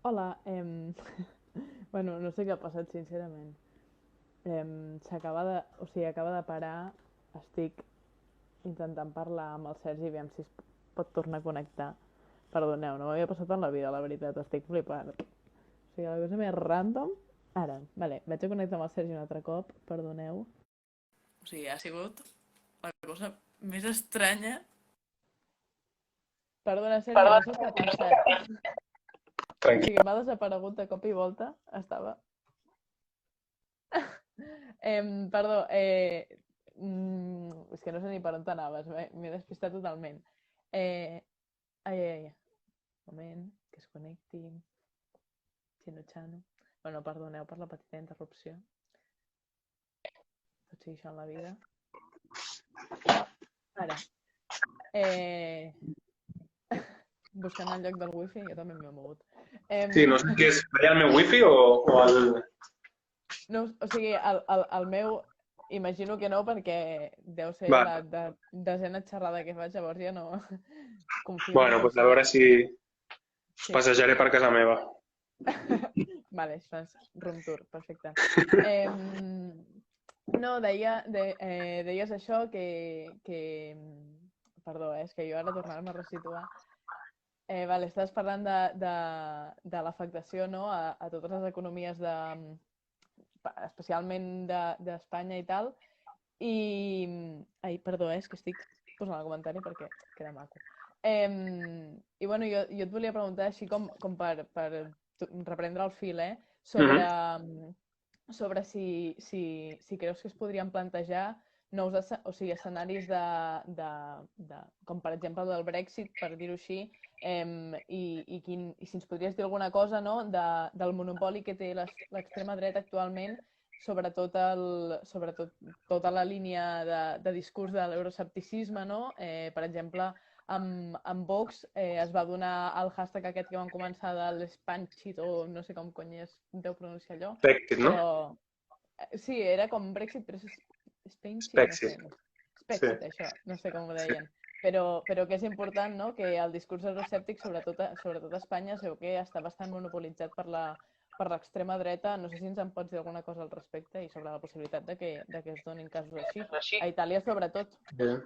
Hola, bueno, no sé què ha passat, sincerament. S'acaba de... O sigui, acaba de parar. Estic intentant parlar amb el Sergi, aviam si es pot tornar a connectar. Perdoneu, no m'havia passat en la vida, la veritat, estic flipant. O sigui, la cosa més random... Ara, vale, vaig a connectar amb el Sergi un altre cop, perdoneu. O sigui, ha sigut la cosa més estranya. Perdona, Sergi, no sé què ha passat. O Tranquil. sigui, m'ha desaparegut de cop i volta. Estava... Perdó, és que no sé ni per on t'anaves, m'he despistat totalment. Eh, ai, ai, ai, moment, que es connecti, xino-xano. Bueno, perdoneu per la petita interrupció. Tot sigui això en la vida. Ara, eh, buscant el lloc del wifi, jo també m'he mogut. Sí, no sé si és allà el meu wifi o el... No, o sigui, el meu imagino que no, perquè deu ser Va, la desena xerrada que faig, llavors ja no confio bueno, molt en doncs a veure si... si us Sí. passejaré per casa meva. Vale, això és room tour, perfecte. No, deies això Perdó, és que jo ara tornar-me a resituar. Vale, estàs parlant de l'afectació, no?, a totes les economies especialment d'Espanya i tal. I... Ai, perdó, és que estic posant el comentari perquè queda maco. I bueno, jo et volia preguntar, així com per reprendre el fil, sobre, Mhm. sobre si creus que es podrien plantejar nous o sigui, escenaris com per exemple el del Brexit, per dir-ho així, i si ens podries dir alguna cosa, no?, del monopoli que té l'extrema dreta actualment, sobretot, sobretot tota la línia de discurs de l'euroscepticisme, no? Per exemple, amb Vox es va donar el hashtag aquest que van començar de l'Spanchit, o no sé com cony es deu pronunciar allò, Brexit, no? però sí, era com Brexit, però és Spanchit, no sé, Brexit, sí, Spexit, això, no sé com ho sí. deien. Però que és important, no?, que el discurs euroscèptic, sobretot a Espanya, es veu que està bastant monopolitzat per l'extrema dreta. No sé si ens en pots dir alguna cosa al respecte i sobre la possibilitat de que es donin casos així. A Itàlia, sobretot. Eh,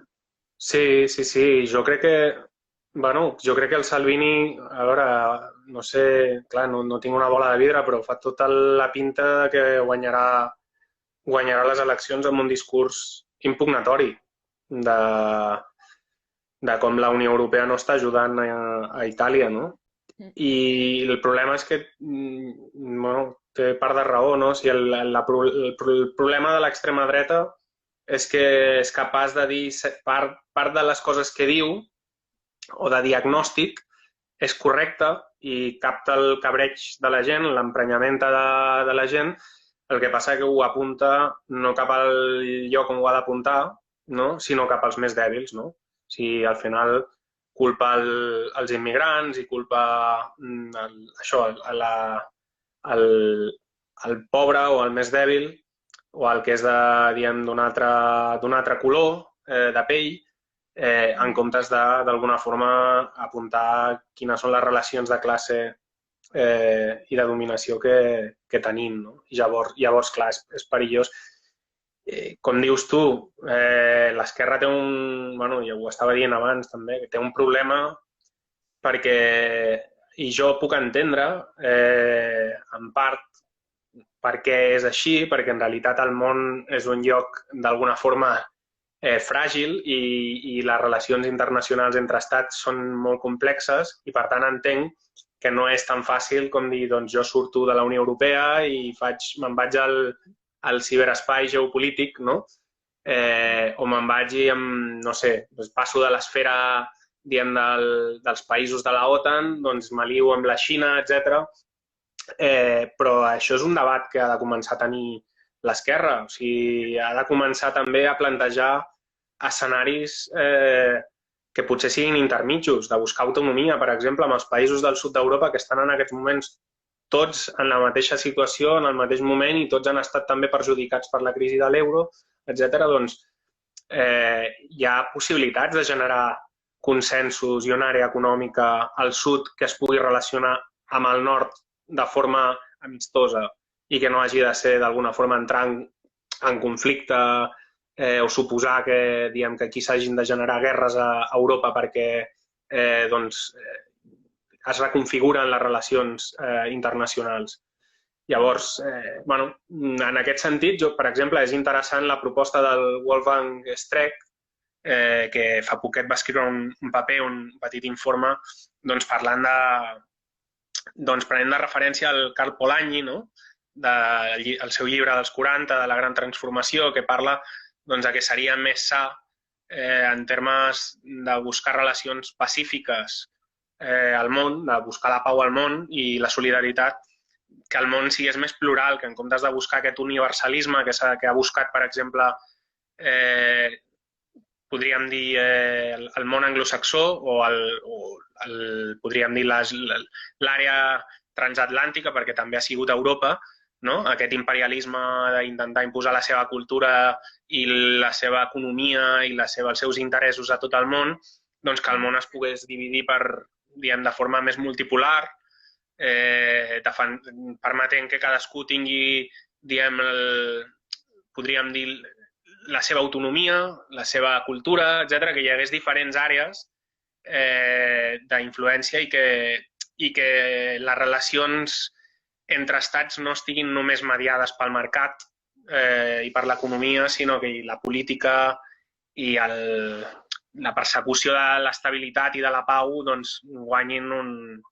Sí, sí, sí, jo crec que, bueno, jo crec que el Salvini, a veure, no sé, clar, no tinc una bola de vidre, però fa tota la pinta de que guanyarà les eleccions amb un discurs impugnatori de, de com la Unió Europea no està ajudant a Itàlia, no? Mm. I el problema és que, bueno, té part de raó, no? Si el problema de l'extrema dreta és que és capaç de dir part de les coses que diu o de diagnòstic és correcte i capta el cabreig de la gent, l'emprenyament de la gent, el que passa que ho apunta no cap al lloc on ho ha d'apuntar, no? Sinó cap als més dèbils, no? O sigui, al final culpa els immigrants i culpa això, el, el pobre o el més dèbil o el que és d'un altre color de pell, en comptes de, d'alguna forma, apuntar quines són les relacions de classe i de dominació que tenim. No? Llavors clar, és perillós. Com dius tu, l'esquerra té un... Bueno, ja ho estava dient abans també, que té un problema perquè, i jo puc entendre, en part, perquè és així, perquè en realitat el món és un lloc d'alguna forma fràgil i les relacions internacionals entre estats són molt complexes i per tant entenc que no és tan fàcil com dir doncs jo surto de la Unió Europea i me'n vaig al ciberespai geopolític, no? O me'n vaig i no sé, doncs passo de l'esfera dels països de la OTAN, doncs m'alio amb la Xina, etc. Però això és un debat que ha de començar a tenir l'esquerra. O sigui, ha de començar també a plantejar escenaris que potser siguin intermitjos, de buscar autonomia, per exemple, amb els països del sud d'Europa que estan en aquests moments tots en la mateixa situació, en el mateix moment, i tots han estat també perjudicats per la crisi de l'euro, etc. Doncs hi ha possibilitats de generar consensos i una àrea econòmica al sud que es pugui relacionar amb el nord de forma amistosa i que no hagi de ser d'alguna forma entrar en conflicte o suposar que, diguem, que aquí s'hagin de generar guerres a Europa perquè es reconfiguren les relacions internacionals. Llavors, en aquest sentit, per exemple, és interessant la proposta del Wolfgang Streeck, que fa poquet va escriure un paper, un petit informe, parlant prenent de referència al Karl Polanyi, el seu llibre dels 40, de la gran transformació, que parla que seria més sa en termes de buscar relacions pacífiques al món, de buscar la pau al món i la solidaritat, que el món sigués més plural, que en comptes de buscar aquest universalisme que ha buscat, per exemple, podríem dir el món anglosaxó o podríem dir l'àrea transatlàntica, perquè també ha sigut Europa, aquest imperialisme d'intentar imposar la seva cultura i la seva economia i els seus interessos a tot el món, que el món es pogués dividir de forma més multipolar, permetent que cadascú tingui, podríem dir, la seva autonomia, la seva cultura, etc., que hi hagués diferents àrees d'influència i que les relacions entre estats no estiguin només mediades pel mercat i per l'economia, sinó que la política i la persecució de l'estabilitat i de la pau guanyin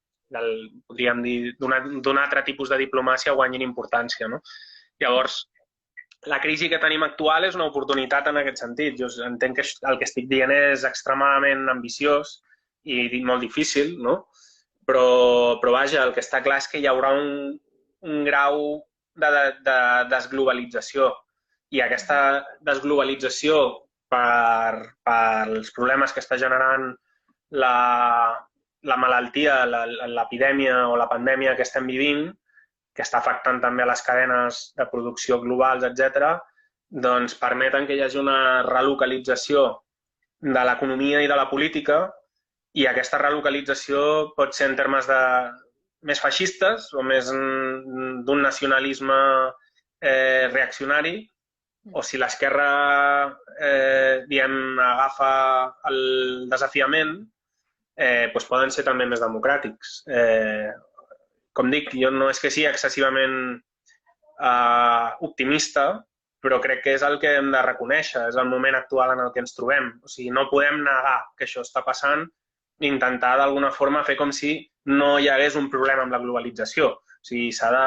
podríem dir, d'un altre tipus de diplomàcia guanyin importància. Llavors, la crisi que tenim actual és una oportunitat en aquest sentit. Jo entenc que el que estic dient és extremadament ambiciós i molt difícil, però vaja, el que està clar és que hi haurà un grau de desglobalització i aquesta desglobalització pels problemes que està generant la malaltia, l'epidèmia o la pandèmia que estem vivint, que està afectant també a les cadenes de producció globals, etc., permeten que hi hagi una relocalització de l'economia i de la política i aquesta relocalització pot ser en termes més feixistes o més d'un nacionalisme reaccionari, o si l'esquerra agafa el desafiament, poden ser també més democràtics. Com dic, jo no és que sigui excessivament optimista, però crec que és el que hem de reconèixer, és el moment actual en el que ens trobem. O sigui, no podem negar que això està passant i intentar d'alguna forma fer com si no hi hagués un problema amb la globalització. O sigui, s'ha de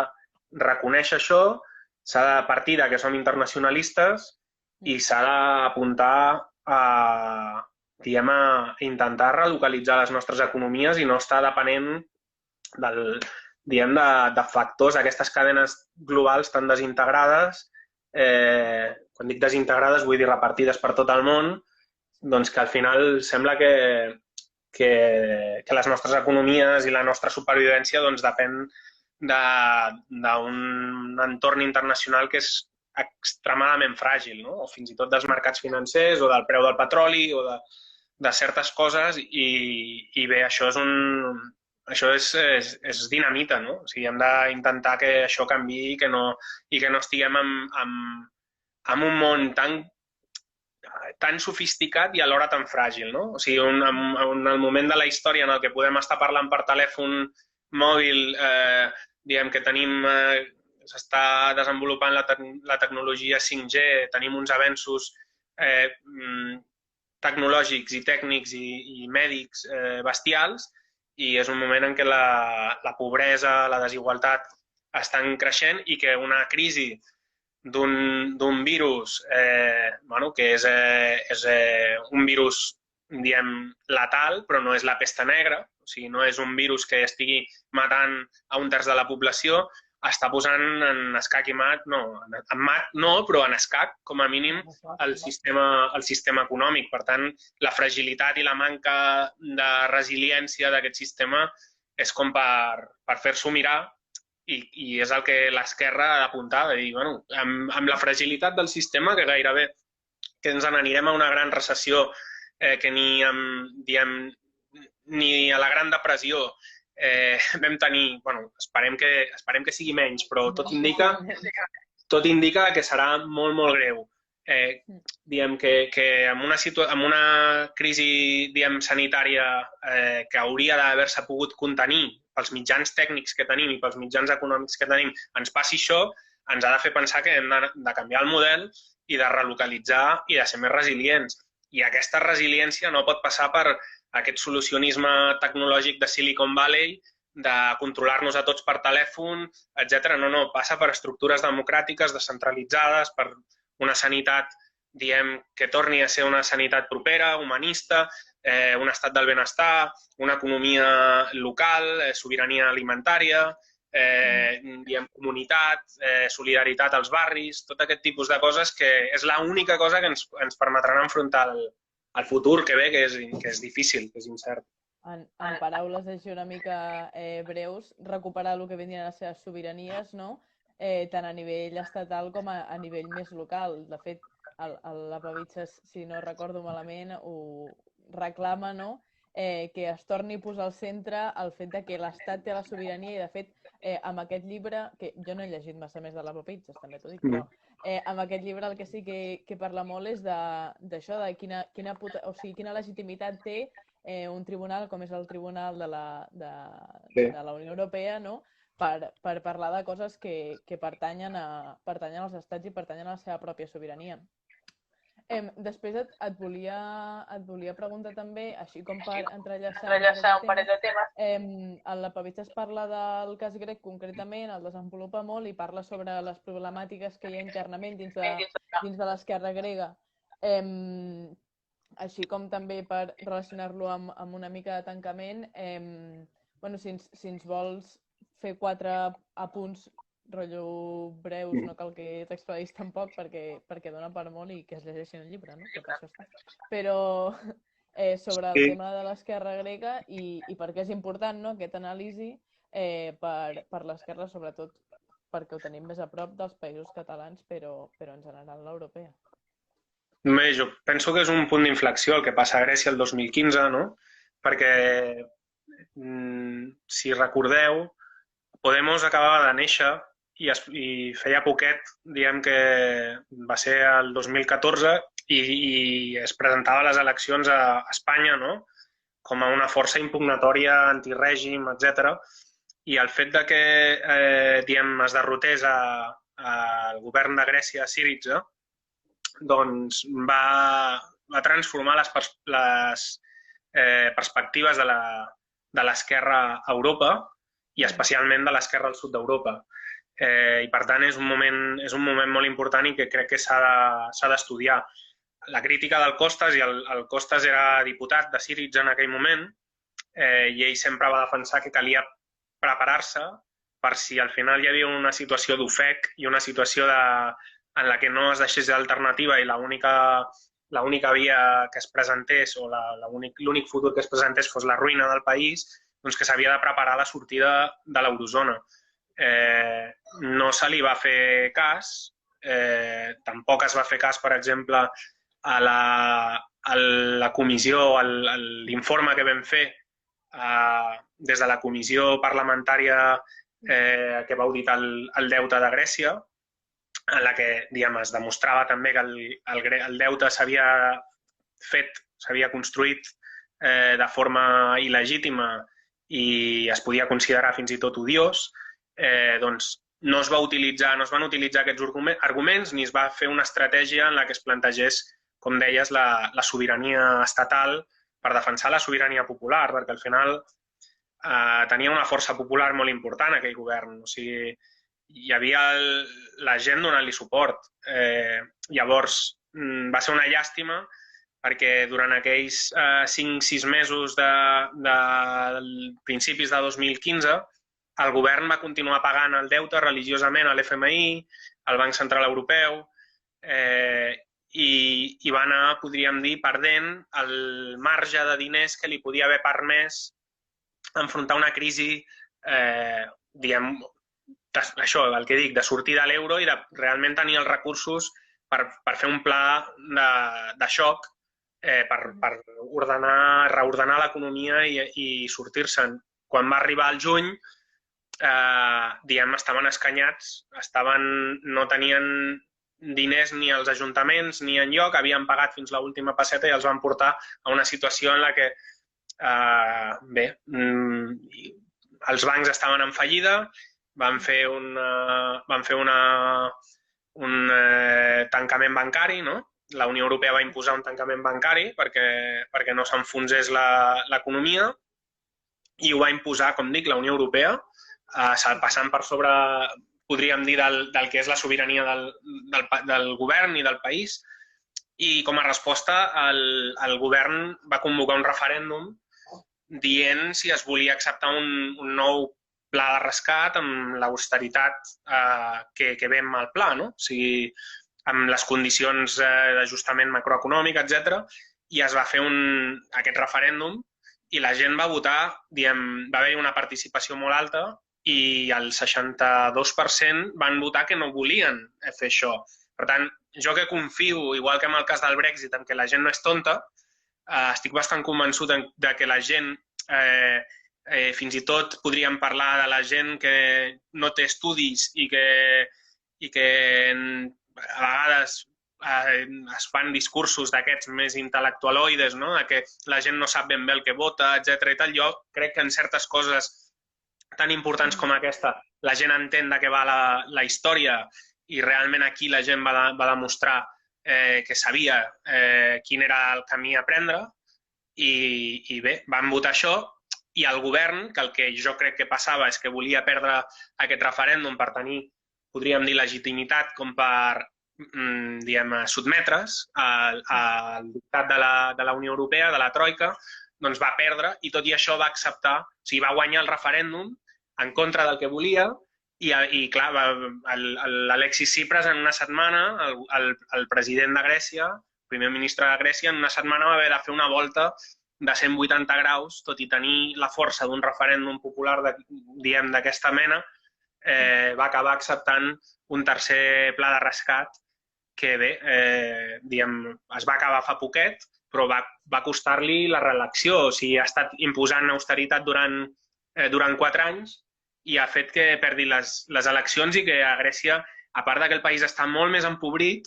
reconèixer això, s'ha de partir que som internacionalistes i s'ha d'apuntar a intentar relocalitzar les nostres economies i no estar depenent de factors, aquestes cadenes globals tan desintegrades, quan dic desintegrades vull dir repartides per tot el món, que al final sembla que les nostres economies i la nostra supervivència depèn d'un entorn internacional que és extremadament fràgil, o fins i tot dels mercats financers o del preu del petroli o de certes coses i bé, això és dinamita, no? O sigui, hem d'intentar que això canviï i que no estiguem en un món tan sofisticat i alhora tan fràgil, no? O sigui, en el moment de la història en el que podem estar parlant per telèfon mòbil, diguem que s'està desenvolupant la tecnologia 5G, tenim uns avenços tecnològics i tècnics i mèdics bestials i és un moment en què la pobresa, la desigualtat estan creixent i que una crisi d'un virus que és un virus, diem, letal, però no és la pesta negra, o sigui, no és un virus que estigui matant a un terç de la població, està posant en escac i mat, en mat no, però en escac, com a mínim, el sistema econòmic. Per tant, la fragilitat i la manca de resiliència d'aquest sistema és com per fer-s'ho mirar i és el que l'esquerra ha d'apuntar, de dir, amb la fragilitat del sistema, que gairebé que ens n'anirem a una gran recessió que ni a la Gran Depressió vam tenir, bueno, esperem que sigui menys, però tot indica que serà molt, molt greu. Diem que amb una crisi sanitària que hauria d'haver-se pogut contenir pels mitjans tècnics que tenim i pels mitjans econòmics que tenim, ens passi això, ens ha de fer pensar que hem de canviar el model i de relocalitzar i de ser més resilients. I aquesta resiliència no pot passar per aquest solucionisme tecnològic de Silicon Valley, de controlar-nos a tots per telèfon, etc. No, passa per estructures democràtiques, descentralitzades, per una sanitat, diem, que torni a ser una sanitat propera, humanista, un estat del benestar, una economia local, sobirania alimentària, diem, comunitat, solidaritat als barris, tot aquest tipus de coses que és l'única cosa que ens permetran enfrontar el futur que ve, que és difícil, que és incert. En paraules així una mica breus, recuperar el que vendrien a ser les sobiranies, no? Tant a nivell estatal com a nivell més local. De fet, la Pavitsa, si no recordo malament, ho reclama, no? Que es torni a posar al centre el fet que l'Estat té la sobirania i, de fet, amb aquest llibre, que jo no he llegit massa més de la Pavitsa, també t'ho dic, però amb aquest llibre el que sí que parla molt és d'això, de quina legitimitat té un tribunal com és el Tribunal de la Unió Europea, no?, per parlar de coses que pertanyen als estats i pertanyen a la seva pròpia sobirania. Després et volia preguntar també, així com per entrellaçar un parell de temes, en la Pavitsa es parla del cas grec concretament, el desenvolupa molt i parla sobre les problemàtiques que hi ha internament dins de l'esquerra grega, així com també per relacionar-lo amb una mica de tancament. Si ens vols fer 4 apunts rotllo breus, no cal que t'expedis tampoc perquè dona per molt i que es llegeixin el llibre, no? Que per això està. Però sobre el tema de l'esquerra grega i per què és important, no?, aquesta anàlisi per l'esquerra, sobretot perquè ho tenim més a prop dels països catalans, però en general l'europea. Bé, jo penso que és un punt d'inflexió el que passa a Grècia el 2015, no? Perquè, si recordeu, Podemos acabava de néixer i feia poquet, diem que va ser el 2014, i es presentava a les eleccions a Espanya, no?, com a una força impugnatòria antirègim, etc. I el fet de que es derrotés el govern de Grècia, Syriza, doncs va transformar les perspectives de l'esquerra a Europa i especialment de l'esquerra al sud d'Europa. I per tant és un moment molt important i que crec que s'ha d'estudiar. La crítica del Costas, i el Costas era diputat de Syriza en aquell moment, i ell sempre va defensar que calia preparar-se per si al final hi havia una situació d'ofec i una situació en la que no es deixés d'alternativa i l'única via que es presentés o l'únic futur que es presentés fos la ruïna del país, doncs que s'havia de preparar la sortida de l'eurozona. No se li va fer cas, tampoc es va fer cas, per exemple, a la comissió, l'informe que vam fer des de la comissió parlamentària que va auditar el deute de Grècia, en la que es demostrava també que el deute s'havia construït de forma il·legítima i es podia considerar fins i tot odiós, doncs no es van utilitzar aquests arguments ni es va fer una estratègia en la que es plantegés, com deies, la sobirania estatal per defensar la sobirania popular, perquè al final tenia una força popular molt important aquell govern. O sigui, hi havia la gent donant-li suport. Llavors, va ser una llàstima perquè durant aquells 5-6 mesos de principis de 2015 el govern va continuar pagant el deute religiosament a l'FMI, al Banc Central Europeu, i va anar, podríem dir, perdent el marge de diners que li podia haver permès enfrontar una crisi, diguem, això, el que dic, de sortir de l'euro i de realment tenir els recursos per fer un pla de xoc per reordenar l'economia i sortir-se'n. quan va arribar el juny, diguem, estaven escanyats, no tenien diners ni als ajuntaments ni enlloc, havien pagat fins a l'última pesseta i els van portar a una situació en la que, els bancs estaven en fallida, van fer un tancament bancari, no? La Unió Europea va imposar un tancament bancari perquè no s'enfonsés l'economia i ho va imposar, com dic, la Unió Europea, passant per sobre, podríem dir, del que és la sobirania del govern i del país. I com a resposta, el govern va convocar un referèndum dient si es volia acceptar un nou pla de rescat amb l'austeritat que ve amb el pla, no? O sigui, amb les condicions d'ajustament macroeconòmic, etc. I es va fer aquest referèndum i la gent va votar, diguem, va haver-hi una participació molt alta i el 62% van votar que no volien fer això. Per tant, jo que confio, igual que en el cas del Brexit, en què la gent no és tonta, estic bastant convençut de que la gent, fins i tot podríem parlar de la gent que no té estudis i que a vegades es fan discursos d'aquests més intel·lectualoides, no? De que la gent no sap ben bé el que vota, etc. i tal. Jo crec que en certes coses tan importants com aquesta la gent entén de què va la història i realment aquí la gent va demostrar que sabia quin era el camí a prendre i bé, van votar això i el govern, que el que jo crec que passava és que volia perdre aquest referèndum per tenir, podríem dir, legitimitat com per, diguem, sotmetre's al dictat de la Unió Europea, de la Troika, doncs va perdre i tot i això va acceptar, o sigui, va guanyar el referèndum en contra del que volia i clar, l'Alexis Tsipras en una setmana, el president de Grècia, el primer ministre de Grècia, en una setmana va haver de fer una volta de 180 graus, tot i tenir la força d'un referèndum popular, diguem, d'aquesta mena, va acabar acceptant un tercer pla de rescat que, bé, diguem, es va acabar fa poquet, però va costar-li la reelecció. O sigui, ha estat imposant austeritat durant 4 anys i ha fet que perdi les eleccions i que a Grècia, a part que el país està molt més empobrit,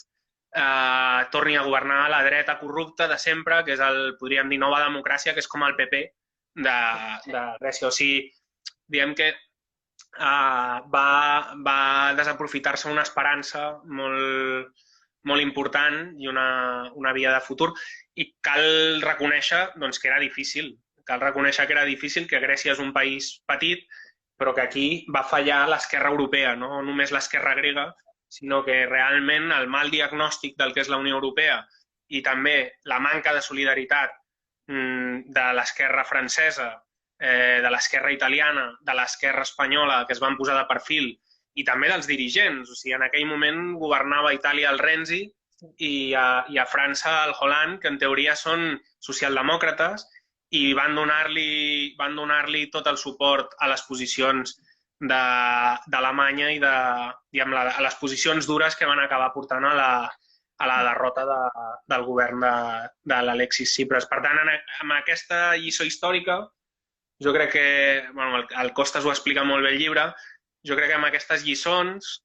torni a governar la dreta corrupta de sempre, que és podríem dir, nova democràcia, que és com el PP de Grècia. O sigui, diguem que va desaprofitar-se una esperança molt important i una via de futur. I cal reconèixer que era difícil. Cal reconèixer que era difícil, que Grècia és un país petit, però que aquí va fallar l'esquerra europea, no només l'esquerra grega, sinó que realment el mal diagnòstic del que és la Unió Europea i també la manca de solidaritat de l'esquerra francesa, de l'esquerra italiana, de l'esquerra espanyola, que es van posar de perfil, i també dels dirigents. O sigui, en aquell moment governava a Itàlia el Renzi i a França el Hollande, que en teoria són socialdemòcrates, i van donar-li tot el suport a les posicions d'Alemanya i a les posicions dures que van acabar portant a la derrota del govern de l'Alexis Tsipras. Per tant, amb aquesta lliçó històrica, jo crec que, el Costas ho explica molt bé el llibre, jo crec que amb aquestes lliçons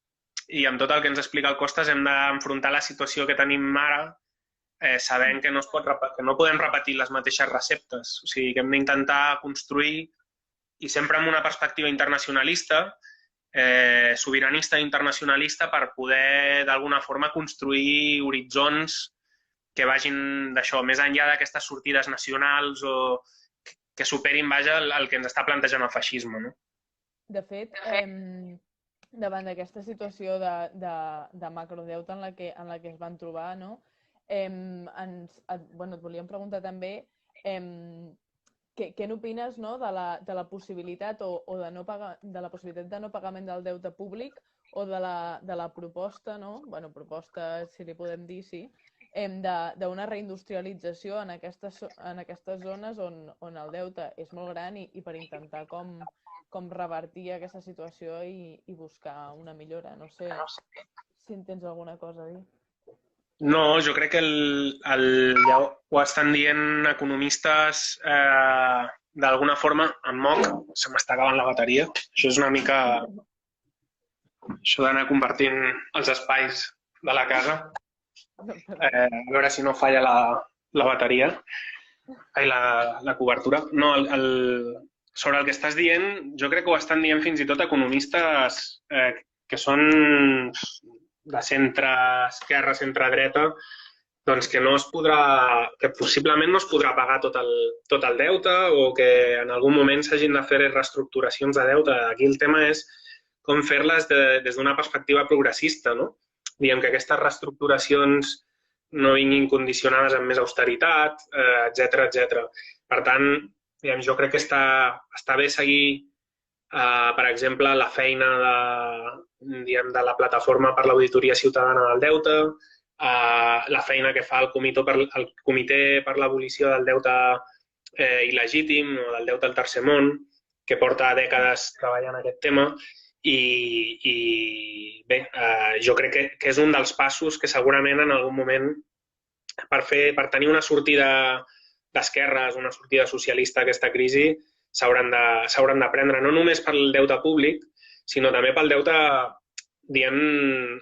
i amb tot el que ens explica el Costas hem d'enfrontar la situació que tenim ara, sabent que no podem repetir les mateixes receptes. O sigui, que hem d'intentar construir, i sempre amb una perspectiva internacionalista, sobiranista i internacionalista, per poder, d'alguna forma, construir horitzons que vagin d'això, més enllà d'aquestes sortides nacionals o que superin, vaja, el que ens està plantejant el feixisme, no? De fet, davant d'aquesta situació de macrodeute en la que es van trobar, no? Et volíem preguntar també què n'opines, no, de la possibilitat de la possibilitat de no pagament del deute públic o de la proposta, no? Proposta, si li podem dir, sí, d'una reindustrialització en aquestes zones on el deute és molt gran i per intentar com revertir aquesta situació i buscar una millora. No sé si en tens alguna cosa a dir. No, jo crec que ja ho estan dient economistes d'alguna forma em moc, se m'està acabant la bateria. Això és una mica... Això d'anar compartint els espais de la casa. A veure si no falla la bateria. Ai, la cobertura. No, sobre el que estàs dient, jo crec que ho estan dient fins i tot economistes que són de centre-esquerra, centre-dreta, doncs que no es podrà, que possiblement no es podrà pagar tot el deute o que en algun moment s'hagin de fer reestructuracions de deute. Aquí el tema és com fer-les des d'una perspectiva progressista, no? Diguem que aquestes reestructuracions no vinguin condicionades amb més austeritat, etc etc. Per tant, diguem, jo crec que està bé seguir, per exemple, la feina de la Plataforma per l'Auditoria Ciutadana del Deute, la feina que fa el Comitè per l'Abolició del Deute Il·legítim o del deute al tercer món, que porta dècades treballant aquest tema. I bé, jo crec que és un dels passos que segurament en algun moment per tenir una sortida d'esquerres, una sortida socialista a aquesta crisi, s'hauran de prendre, no només pel deute públic, sinó també pel deute, diguem,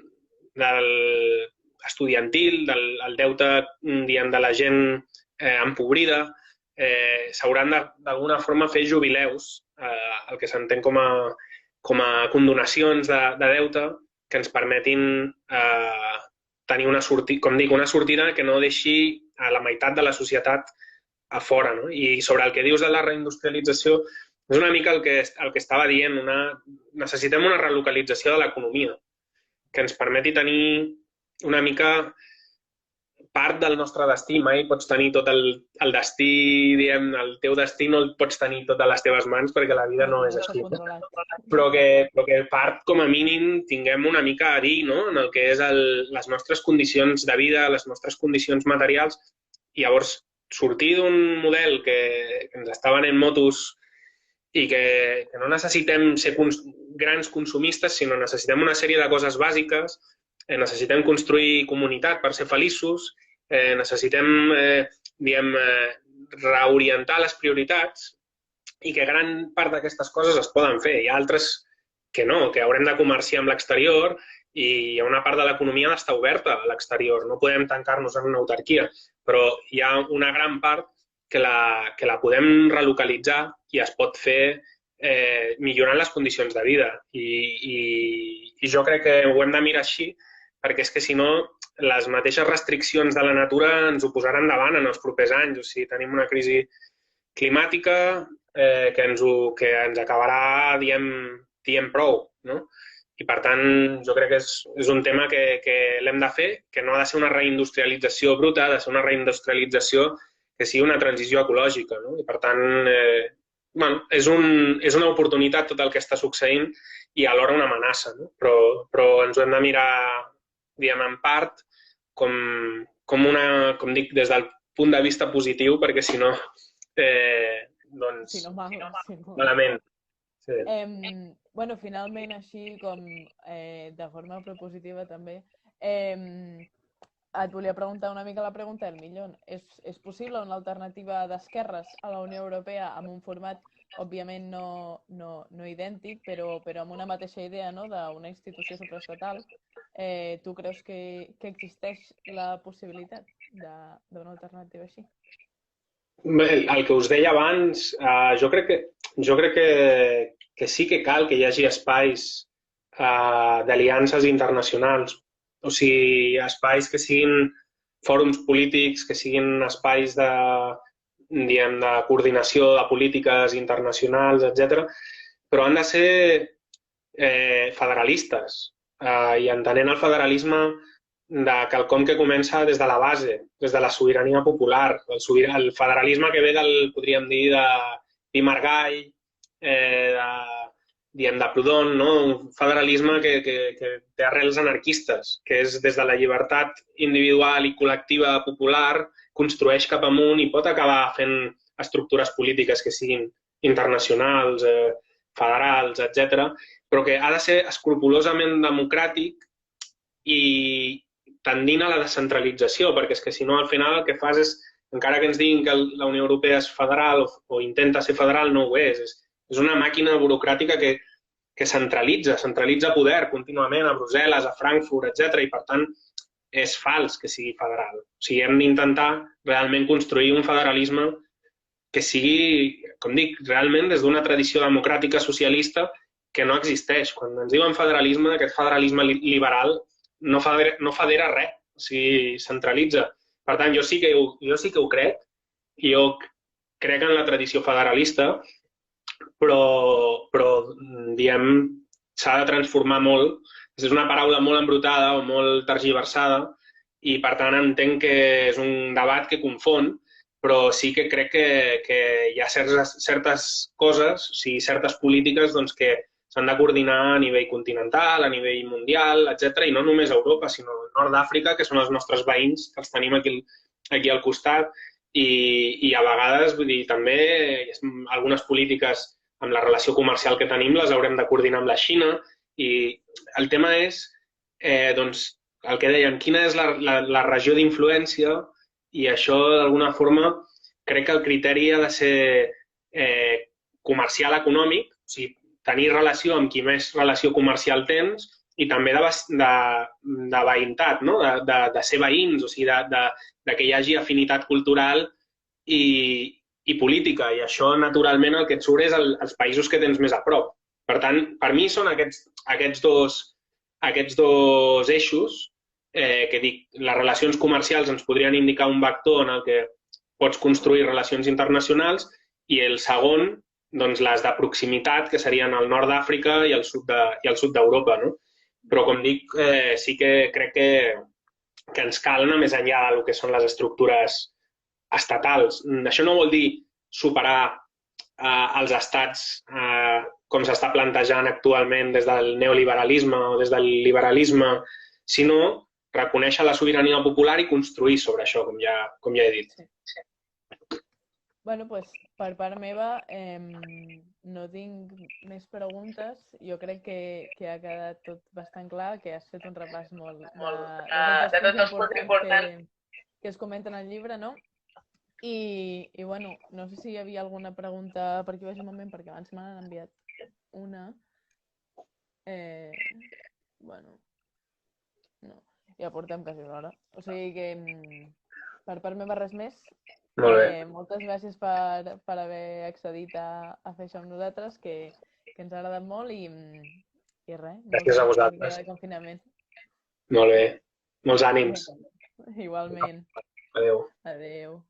estudiantil, del deute, diguem, de la gent empobrida. S'hauran d'alguna forma fer jubileus, el que s'entén com a condonacions de deute que ens permetin tenir una sortida que no deixi a la meitat de la societat a fora. No? I sobre el que dius de la reindustrialització, és una mica el que estava dient. Necessitem una relocalització de l'economia que ens permeti tenir una mica part del nostre destí. Mai pots tenir tot el destí, diguem, el teu destí no el pots tenir tot a les teves mans perquè la vida no és així. Però que part, com a mínim, tinguem una mica a dir, no?, en el que és les nostres condicions de vida, les nostres condicions materials, i llavors sortir d'un model que ens està venent motos i que no necessitem ser grans consumistes, sinó necessitem una sèrie de coses bàsiques. Necessitem construir comunitat per ser feliços, necessitem, diguem, reorientar les prioritats i que gran part d'aquestes coses es poden fer. Hi ha altres que no, que haurem de comerciar amb l'exterior i hi ha una part de l'economia d'estar oberta a l'exterior. No podem tancar-nos en una autarquia, però hi ha una gran part que la podem relocalitzar i es pot fer millorant les condicions de vida. I jo crec que ho hem de mirar així, perquè és que, si no, les mateixes restriccions de la natura ens ho posaran davant en els propers anys. O sigui, tenim una crisi climàtica que ens acabarà dient prou, no? I, per tant, jo crec que és un tema que l'hem de fer, que no ha de ser una reindustrialització bruta, ha de ser una reindustrialització que sigui una transició ecològica, no? I, per tant, bueno, és una oportunitat tot el que està succeint i alhora una amenaça, no? Però ens ho hem de mirar, diguem, en part, com dic, des del punt de vista positiu, perquè si no, doncs, malament. Sí. Bueno, finalment, així com de forma propositiva també, et volia preguntar una mica la pregunta del millón. És possible una alternativa d'esquerres a la Unió Europea amb un format, òbviament, no idèntic, però amb una mateixa idea, no?, d'una institució supraestatal? Tu creus que existeix la possibilitat d'una alternativa així? Bé, el que us deia abans, jo crec que sí que cal que hi hagi espais d'aliances internacionals. O sigui, espais que siguin fòrums polítics, que siguin espais de coordinació de polítiques internacionals, etc. Però han de ser federalistes i entenent el federalisme de quelcom que comença des de la base, des de la sobirania popular. El federalisme que ve podríem dir, de Pi Margall, de Proudhon, no? Un federalisme que té arrels anarquistes, que és des de la llibertat individual i col·lectiva popular, construeix cap amunt i pot acabar fent estructures polítiques que siguin internacionals, federals, etc., però que ha de ser escrupolosament democràtic i tendint a la descentralització, perquè és que si no, al final el que fas és encara que ens diguin que la Unió Europea és federal o intenta ser federal, no ho és. És una màquina burocràtica que centralitza poder contínuament a Brussel·les, a Frankfurt, etc. I, per tant, és fals que sigui federal. O sigui, hem d'intentar realment construir un federalisme que sigui, com dic, realment des d'una tradició democràtica socialista que no existeix. Quan ens diuen federalisme, aquest federalisme liberal no federa res, o sigui, centralitza. Per tant, jo sí que ho crec, i jo crec en la tradició federalista, però diem, s'ha de transformar molt. És una paraula molt embrutada o molt tergiversada i, per tant, entenc que és un debat que confon, però sí que crec que hi ha certes coses, o sigui, certes polítiques doncs, que s'han de coordinar a nivell continental, a nivell mundial, etc. I no només a Europa, sinó al nord d'Àfrica, que són els nostres veïns, que els tenim aquí al costat. I a vegades, vull dir, també algunes polítiques amb la relació comercial que tenim les haurem de coordinar amb la Xina. I el tema és, doncs, el que deien, quina és la regió d'influència, i això, d'alguna forma, crec que el criteri ha de ser comercial econòmic, o sigui, tenir relació amb qui més relació comercial tens i també de veïntat, no? De ser veïns, o sigui, de que hi hagi afinitat cultural i política. I això, naturalment, el que et surt és els països que tens més a prop. Per tant, per mi són aquests dos eixos que dic, les relacions comercials ens podrien indicar un vector en el que pots construir relacions internacionals i el segon, doncs, les de proximitat, que serien el nord d'Àfrica i el sud d'Europa, no? Però, com dic, sí que crec que ens cal anar més enllà del que són les estructures estatals. Això no vol dir superar els estats com s'està plantejant actualment des del neoliberalisme o des del liberalisme, sinó reconèixer la sobirania popular i construir sobre això, com ja he dit. Sí. Bueno, doncs, per part meva, no tinc més preguntes. Jo crec que ha quedat tot bastant clar, que has fet un repàs molt de tots els punts importants que es comenten al llibre, no? I bueno, no sé si hi havia alguna pregunta per aquí baix un moment, perquè abans me n'han enviat una. Bueno, no. Ja portem quasi una hora. O sigui que per part meva res més. Molt bé. Moltes gràcies per haver accedit a fer això amb nosaltres, que ens ha agradat molt i res. Gràcies a vosaltres. De confinament. Molt bé. Molts ànims. Igualment. Adéu. Adéu.